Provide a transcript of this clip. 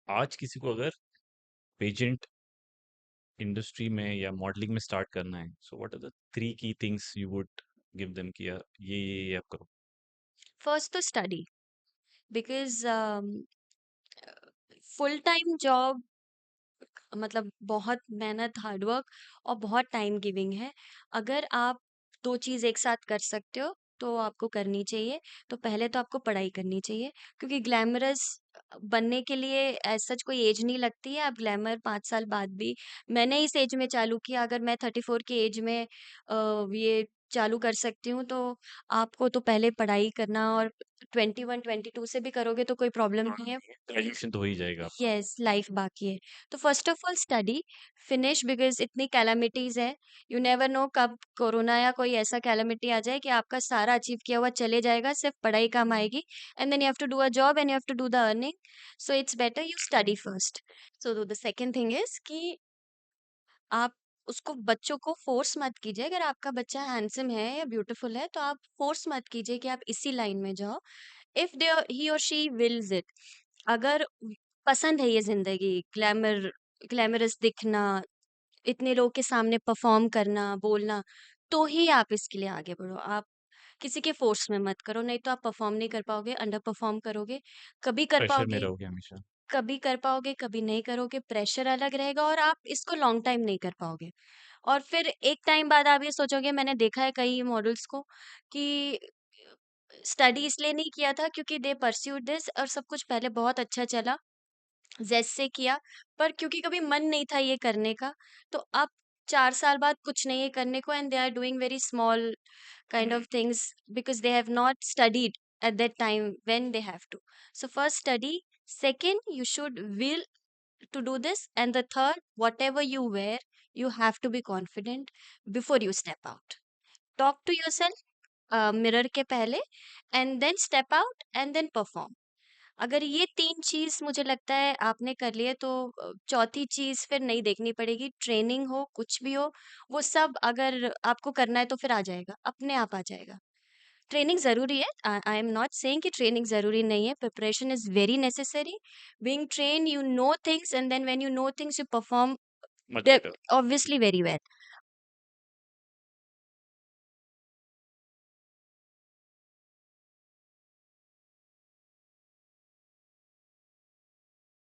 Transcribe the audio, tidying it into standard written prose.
आज किसी को अगर पेजेंट इंडस्ट्री में या मॉडलिंग में स्टार्ट करना है, सो व्हाट आर द 3 की things you would give them कि यार ये आप करो? फर्स्ट तो study, because full time job मतलब बहुत मेहनत, हार्ड वर्क और बहुत टाइम गिविंग है। अगर आप 2 चीज़ एक साथ कर सकते हो, तो आपको करनी चाहिए। तो पहले तो आपको पढ़ाई करनी चाहिए, क्योंकि ग्लैमरस बनने के लिए एज़ सच कोई एज नहीं लगती है। आप ग्लैमर 5 साल बाद भी, मैंने इस एज में चालू किया, अगर मैं 34 की एज में ये चालू कर सकती हूँ, तो आपको तो पहले पढ़ाई करना, और 21, 22 से भी करोगे तो कोई प्रॉब्लम नहीं है। ग्रेजुएशन तो हो ही जाएगा आपका। यस, लाइफ बाकी है। तो first of all study, finish, because इतनी कैलामिटीज़ हैं, यू नेवर नो कब कोरोना या कोई ऐसा कैलामिटी आ जाए कि आपका सारा अचीव किया हुआ चले जाएगा, सिर्फ पढ़ाई काम आएगी, and then you have to do a job and you have to do the earning, so it's better you study first. So the second thing is कि आप उसको, बच्चों को फ़ोर्स मत कीजिए। अगर आपका बच्चा हैंडसम है या ब्यूटीफुल है, तो आप फ़ोर्स मत कीजिए कि आप इसी लाइन में जाओ। इफ दे ही और शी विल्स इट, अगर पसंद है ये ज़िंदगी, ग्लैमरस दिखना, इतने लोग के सामने परफ़ॉर्म करना, बोलना, तो ही आप इसके लिए आगे बढ़ो। आप किसी के फ़ोर्स में मत करो, नहीं तो आप परफ़ॉर्म नहीं कर पाओगे, अंडर परफ़ॉर्म करोगे, कभी कर प्रेशर में पाओगे, रहोगे हमेशा। कभी कर पाओगे, कभी नहीं करोगे, प्रेशर अलग रहेगा और आप इसको लॉन्ग टाइम नहीं कर पाओगे। और फिर एक टाइम बाद आप ये सोचोगे, मैंने देखा है कई मॉडल्स को कि स्टडी इसलिए नहीं किया था क्योंकि दे परस्यूड दिस और सब कुछ पहले बहुत अच्छा चला, ज़ेस्ट से किया, पर क्योंकि कभी मन नहीं था ये करने का, तो अब 4 साल बाद कुछ नहीं है करने को, and they are doing very small kind of things because they have not studied at that time when they have to. So first study, second you should will to do this, and the third, whatever you wear, you have to be confident before you step out. Talk to yourself mirror के पहले, and then step out and then perform. अगर ये 3 चीज़ मुझे लगता है आपने कर लिए, तो चौथी चीज़ फिर नहीं देखनी पड़ेगी। ट्रेनिंग हो, कुछ भी हो, वो सब अगर आपको करना है तो फिर आ जाएगा, अपने आप आ जाएगा। ट्रेनिंग ज़रूरी है, आई एम नॉट सेइंग कि ट्रेनिंग ज़रूरी नहीं है, preparation is very necessary. Being trained, you know things, and then when you know things, you perform much the better. Obviously very well.